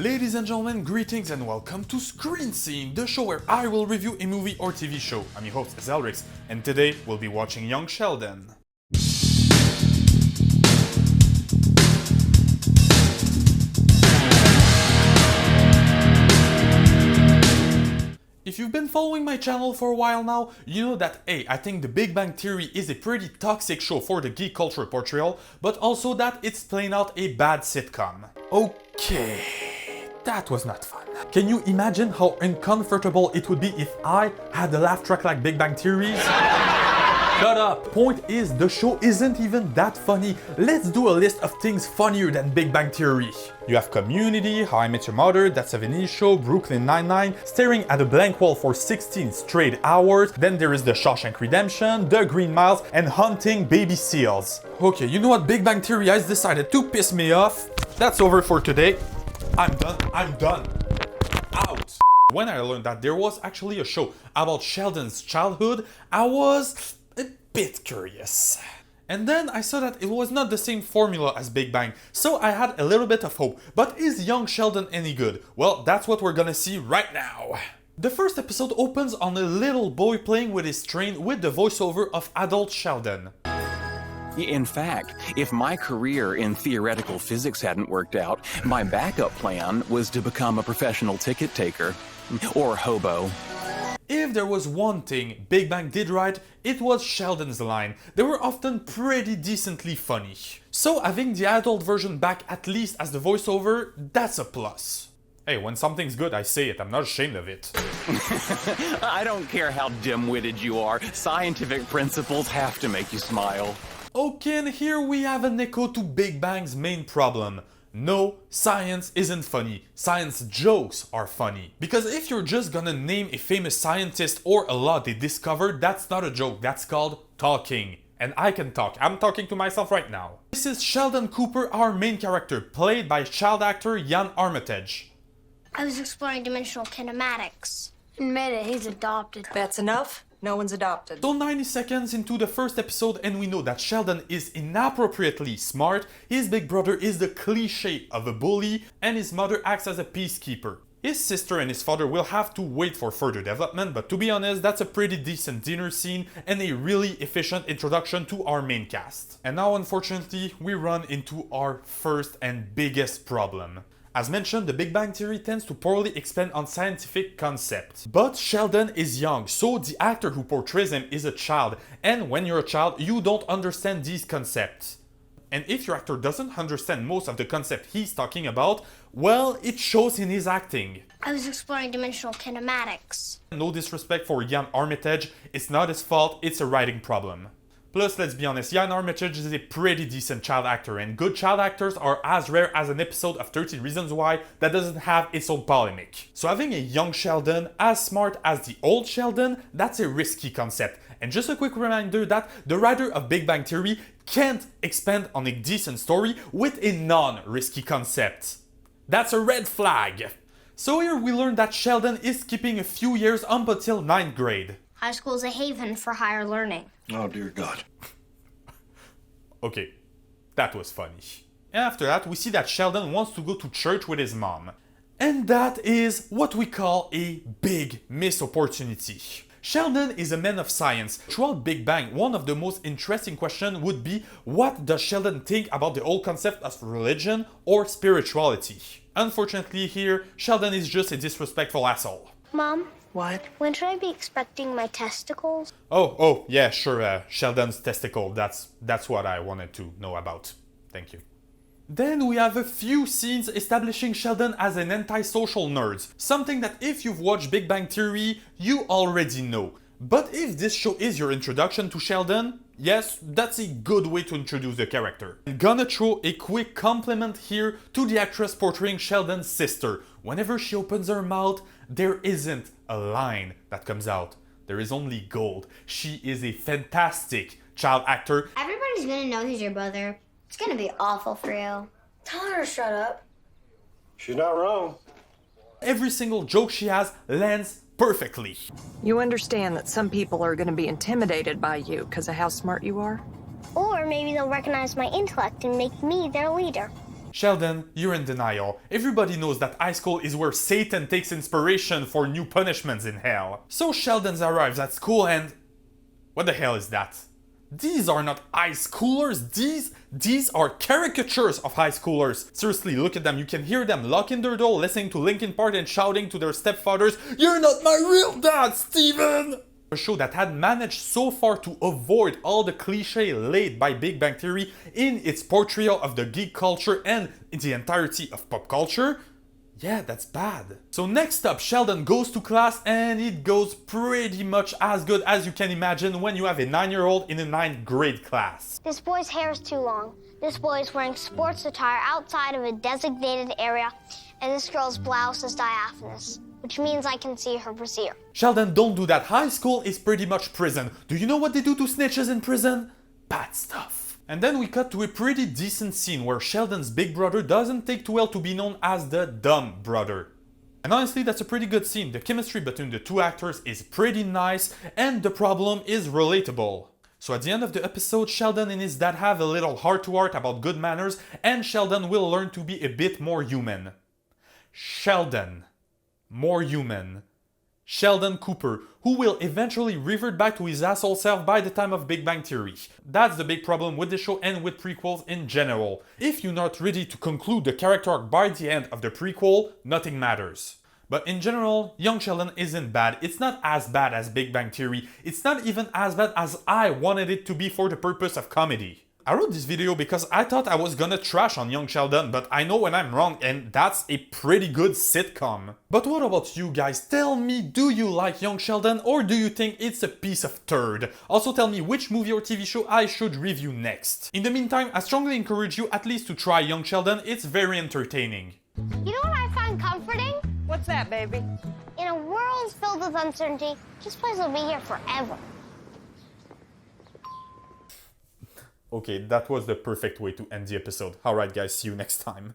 Ladies and gentlemen, greetings and welcome to Screen Scene, the show where I will review a movie or TV show. I'm your host, Zelrix, and today we'll be watching Young Sheldon. If you've been following my channel for a while now, you know that A, I think The Big Bang Theory is a pretty toxic show for the geek culture portrayal, but also that it's playing out a bad sitcom. Okay, that was not fun. Can you imagine how uncomfortable it would be if I had a laugh track like Big Bang Theory's? Shut up! Point is, the show isn't even that funny. Let's do a list of things funnier than Big Bang Theory. You have Community, How I Met Your Mother, That 70s Show, Brooklyn Nine-Nine, Staring at a Blank Wall for 16 straight hours, then there is The Shawshank Redemption, The Green Miles, and Hunting Baby Seals. Okay, you know what? Big Bang Theory has decided to piss me off. That's over for today. I'm done. Out! When I learned that there was actually a show about Sheldon's childhood, I was a bit curious. And then I saw that it was not the same formula as Big Bang, so I had a little bit of hope. But is Young Sheldon any good? Well, that's what we're gonna see right now. The first episode opens on a little boy playing with his train with the voiceover of adult Sheldon. In fact, if my career in theoretical physics hadn't worked out, my backup plan was to become a professional ticket taker. Or hobo. If there was one thing Big Bang did right, it was Sheldon's line. They were often pretty decently funny. So having the adult version back at least as the voiceover, that's a plus. Hey, when something's good, I say it. I'm not ashamed of it. I don't care how dim-witted you are. Scientific principles have to make you smile. Okay, and here we have an echo to Big Bang's main problem. No, science isn't funny. Science jokes are funny. Because if you're just gonna name a famous scientist or a law they discovered, that's not a joke, that's called talking. And I can talk. I'm talking to myself right now. This is Sheldon Copper, our main character, played by child actor Jan Armitage. I was exploring dimensional kinematics. Admit it, he's adopted. That's enough? No one's adopted. So 90 seconds into the first episode and we know that Sheldon is inappropriately smart, his big brother is the cliché of a bully, and his mother acts as a peacekeeper. His sister and his father will have to wait for further development, but to be honest, that's a pretty decent dinner scene and a really efficient introduction to our main cast. And now unfortunately, we run into our first and biggest problem. As mentioned, the Big Bang Theory tends to poorly expand on scientific concepts. But Sheldon is young, so the actor who portrays him is a child, and when you're a child, you don't understand these concepts. And if your actor doesn't understand most of the concept he's talking about, well, it shows in his acting. I was exploring dimensional kinematics. No disrespect for Jan Armitage, it's not his fault, it's a writing problem. Plus, let's be honest, Jan Armitage is a pretty decent child actor, and good child actors are as rare as an episode of 30 Reasons Why that doesn't have its own polemic. So having a young Sheldon as smart as the old Sheldon, that's a risky concept. And just a quick reminder that the writer of Big Bang Theory can't expand on a decent story with a non-risky concept. That's a red flag. So here we learn that Sheldon is skipping a few years up until 9th grade. High school is a haven for higher learning. Oh, dear God. Okay, that was funny. After that, we see that Sheldon wants to go to church with his mom. And that is what we call a big missed opportunity. Sheldon is a man of science. Throughout Big Bang, one of the most interesting questions would be, what does Sheldon think about the whole concept of religion or spirituality? Unfortunately here, Sheldon is just a disrespectful asshole. Mom? What? When should I be expecting my testicles? Oh, yeah, sure, Sheldon's testicle, that's what I wanted to know about. Thank you. Then we have a few scenes establishing Sheldon as an antisocial nerd, something that if you've watched Big Bang Theory, you already know. But if this show is your introduction to Sheldon, yes, that's a good way to introduce the character. I'm gonna throw a quick compliment here to the actress portraying Sheldon's sister. Whenever she opens her mouth, there isn't a line that comes out. There is only gold. She is a fantastic child actor. Everybody's gonna know he's your brother. It's gonna be awful for you. Tell her to shut up. She's not wrong. Every single joke she has lands perfectly. You understand that some people are going to be intimidated by you because of how smart you are? Or maybe they'll recognize my intellect and make me their leader. Sheldon, you're in denial. Everybody knows that high school is where Satan takes inspiration for new punishments in hell. So Sheldon arrives at school and... what the hell is that? These are not high schoolers, these are caricatures of high schoolers. Seriously, look at them, you can hear them locking their door, listening to Linkin Park and shouting to their stepfathers, "You're not my real dad, Steven!" A show that had managed so far to avoid all the cliché laid by Big Bang Theory in its portrayal of the geek culture and in the entirety of pop culture. Yeah, that's bad. So next up, Sheldon goes to class and it goes pretty much as good as you can imagine when you have a 9-year-old in a 9th grade class. This boy's hair is too long. This boy is wearing sports attire outside of a designated area, and this girl's blouse is diaphanous, which means I can see her brassiere. Sheldon, don't do that. High school is pretty much prison. Do you know what they do to snitches in prison? Bad stuff. And then we cut to a pretty decent scene where Sheldon's big brother doesn't take too well to be known as the dumb brother. And honestly, that's a pretty good scene. The chemistry between the two actors is pretty nice and the problem is relatable. So at the end of the episode, Sheldon and his dad have a little heart-to-heart about good manners and Sheldon will learn to be a bit more human. Sheldon. More human. Sheldon Copper, who will eventually revert back to his asshole self by the time of Big Bang Theory. That's the big problem with the show and with prequels in general. If you're not ready to conclude the character arc by the end of the prequel, nothing matters. But in general, Young Sheldon isn't bad. It's not as bad as Big Bang Theory. It's not even as bad as I wanted it to be for the purpose of comedy. I wrote this video because I thought I was gonna trash on Young Sheldon, but I know when I'm wrong and that's a pretty good sitcom. But what about you guys? Tell me, do you like Young Sheldon or do you think it's a piece of turd? Also tell me which movie or TV show I should review next. In the meantime, I strongly encourage you at least to try Young Sheldon, it's very entertaining. You know what I find comforting? What's that, baby? In a world filled with uncertainty, this place will be here forever. Okay, that was the perfect way to end the episode. Alright guys, see you next time.